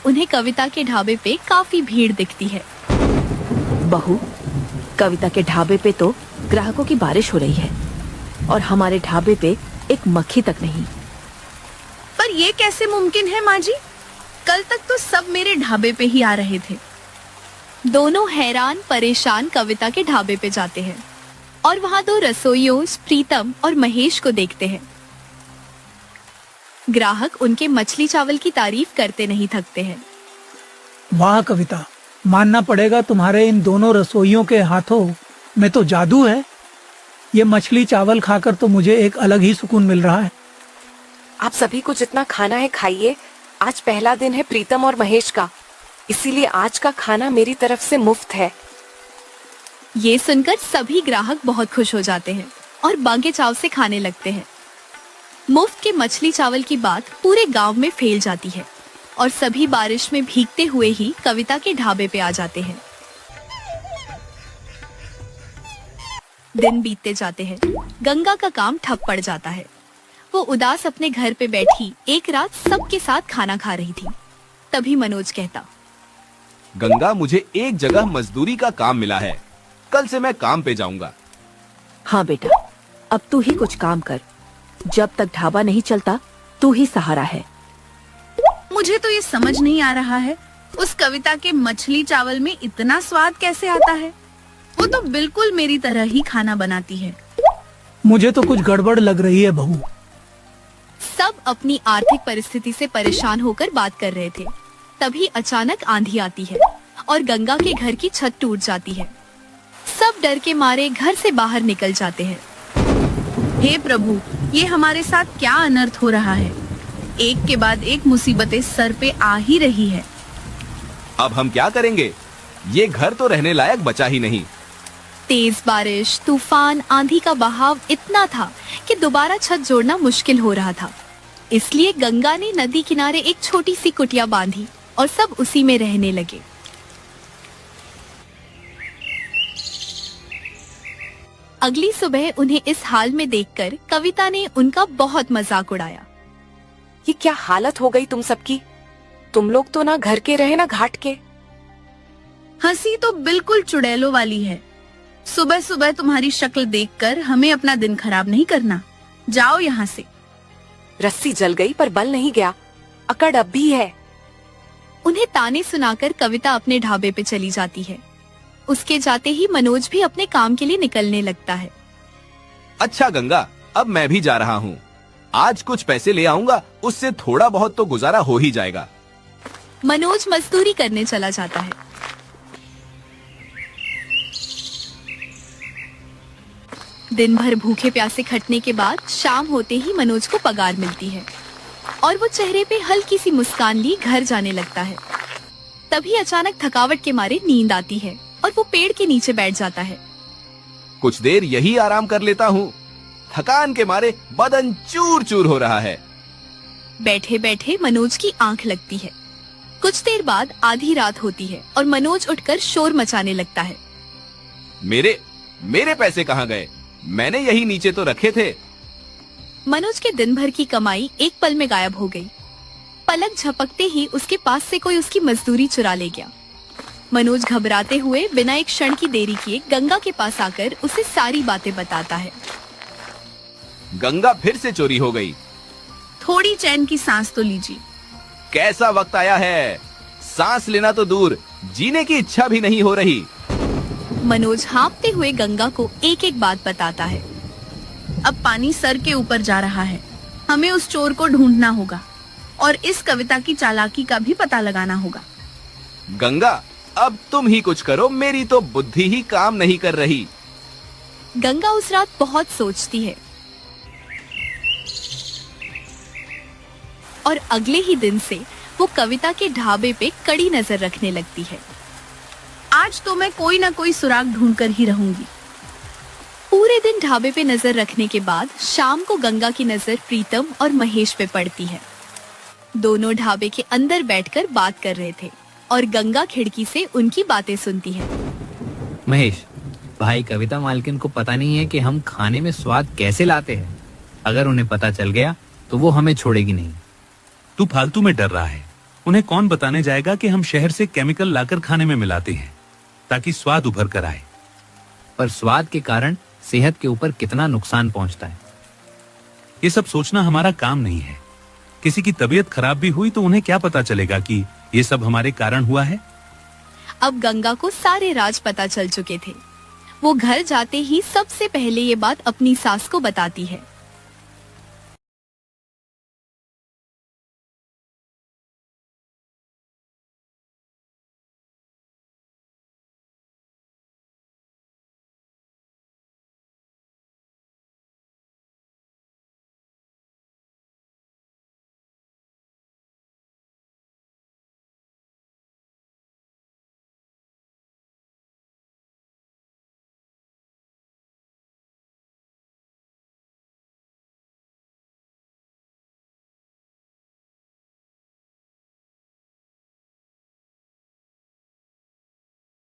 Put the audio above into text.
उन्हें कविता के ढाबे पे काफी भीड़ दिखती है। बहू, कविता के ढाबे पे तो ग्राहकों की बारिश हो रही है और हमारे ढाबे पे एक मक्खी तक नहीं। पर ये कैसे मुमकिन है माँ जी? कल तक तो सब मेरे ढाबे पे ही आ रहे थे। दोनों हैरान परेशान कविता के ढाबे पे जाते हैं और वहाँ दो रसोइयों प्रीतम और महेश को देखते हैं। ग्राहक उनके मछली चावल की तारीफ करते नहीं थकते हैं। वाह कविता, मानना पड़ेगा तुम्हारे इन दोनों रसोइयों के हाथों में तो जादू है। ये मछली चावल खाकर तो मुझे एक अलग ही सुकून मिल रहा है। आप सभी को जितना खाना है खाइए। आज पहला दिन है प्रीतम और महेश का, इसीलिए आज का खाना मेरी तरफ से मुफ्त है। ये सुनकर सभी ग्राहक बहुत खुश हो जाते हैं और बांके चाव से खाने लगते हैं। मुफ्त के मछली चावल की बात पूरे गांव में फैल जाती है और सभी बारिश में भीगते हुए ही कविता के ढाबे पे आ जाते हैं। दिन बीतते जाते हैं। गंगा का काम ठप पड़ जाता है। वो उदास अपने घर पे बैठी एक रात सबके साथ खाना खा रही थी। तभी मनोज कहता, गंगा, मुझे एक जगह मजदूरी का काम मिला है। कल से मैं काम पे जाऊंगा। हाँ बेटा, अब तू ही कुछ काम कर। जब तक ढाबा नहीं चलता तू ही सहारा है। मुझे तो ये समझ नहीं आ रहा है, उस कविता के मछली चावल में इतना स्वाद कैसे आता है? वो तो बिल्कुल मेरी तरह ही खाना बनाती है। मुझे तो कुछ गड़बड़ लग रही है बहू। सब अपनी आर्थिक परिस्थिति से परेशान होकर बात कर रहे थे। तभी अचानक आंधी आती है और गंगा के घर की छत टूट जाती है। सब डर के मारे घर से बाहर निकल जाते हैं। हे प्रभु, ये हमारे साथ क्या अनर्थ हो रहा है? एक के बाद एक मुसीबतें सर पे आ ही रही है। अब हम क्या करेंगे? ये घर तो रहने लायक बचा ही नहीं। तेज बारिश, तूफान, आंधी का बहाव इतना था कि दोबारा छत जोड़ना मुश्किल हो रहा था। इसलिए गंगा ने नदी किनारे एक छोटी सी कुटिया बांधी और सब उसी में रहने लगे। अगली सुबह उन्हें इस हाल में देखकर कविता ने उनका बहुत मजाक उड़ाया। ये क्या हालत हो गई तुम सबकी? तुम लोग तो ना घर के रहे ना घाट के। हंसी तो बिल्कुल चुड़ैलों वाली है। सुबह सुबह तुम्हारी शक्ल देखकर हमें अपना दिन खराब नहीं करना। जाओ यहाँ से। रस्सी जल गई पर बल नहीं गया, अकड़ अब भी है। उन्हें ताने सुनाकर कविता अपने ढाबे पे चली जाती है। उसके जाते ही मनोज भी अपने काम के लिए निकलने लगता है। अच्छा गंगा, अब मैं भी जा रहा हूँ। आज कुछ पैसे ले आऊंगा, उससे थोड़ा बहुत तो गुजारा हो ही जाएगा। मनोज मजदूरी करने चला जाता है। दिन भर भूखे प्यासे खटने के बाद शाम होते ही मनोज को पगार मिलती है और वो चेहरे पे हल्की सी मुस्कान ली घर जाने लगता है। तभी अचानक थकावट के मारे नींद आती है और वो पेड़ के नीचे बैठ जाता है। कुछ देर यही आराम कर लेता हूँ। थकान के मारे बदन चूर चूर हो रहा है। बैठे बैठे मनोज की आंख लगती है। कुछ देर बाद आधी रात होती है और मनोज उठकर शोर मचाने लगता है। मेरे पैसे कहाँ गए? मैंने यही नीचे तो रखे थे। मनोज के दिन भर की कमाई एक पल में गायब हो गई। पलक झपकते ही उसके पास से कोई उसकी मजदूरी चुरा ले गया। मनोज घबराते हुए बिना एक क्षण की देरी किए गंगा के पास आकर उसे सारी बातें बताता है। गंगा, फिर से चोरी हो गई। थोड़ी चैन की सांस तो लीजिए। कैसा वक्त आया है, सांस लेना तो दूर, जीने की इच्छा भी नहीं हो रही। मनोज हाँफते हुए गंगा को एक एक बात बताता है। अब पानी सर के ऊपर जा रहा है। हमें उस चोर को ढूंढना होगा और इस कविता की चालाकी का भी पता लगाना होगा। गंगा, अब तुम ही कुछ करो, मेरी तो बुद्धि ही काम नहीं कर रही। गंगा उस रात बहुत सोचती है और अगले ही दिन से वो कविता के ढाबे पे कड़ी नजर रखने लगती है। आज तो मैं कोई ना कोई सुराग ढूंढकर ही रहूंगी। पूरे दिन ढाबे पे नजर रखने के बाद शाम को गंगा की नजर प्रीतम और महेश पे पड़ती है। दोनों ढाबे के अंदर बैठकर बात कर रहे थे और गंगा खिड़की से उनकी बातें सुनती है। महेश भाई, कविता मालकिन को पता नहीं है कि हम खाने में स्वाद कैसे लाते हैं। अगर उन्हें पता चल गया तो वो हमें छोड़ेगी नहीं। तू फालतू में डर रहा है। उन्हें कौन बताने जाएगा कि हम शहर से केमिकल लाकर खाने में मिलाते हैं ताकि स्वाद उभर कर आए। पर स्वाद के कारण सेहत के ऊपर कितना नुकसान पहुंचता है। ये सब सोचना हमारा काम नहीं है। किसी की तबीयत खराब भी हुई तो उन्हें क्या पता चलेगा कि ये सब हमारे कारण हुआ है। अब गंगा को सारे राज पता चल चुके थे। वो घर जाते ही सबसे पहले ये बात अपनी सास को बताती है।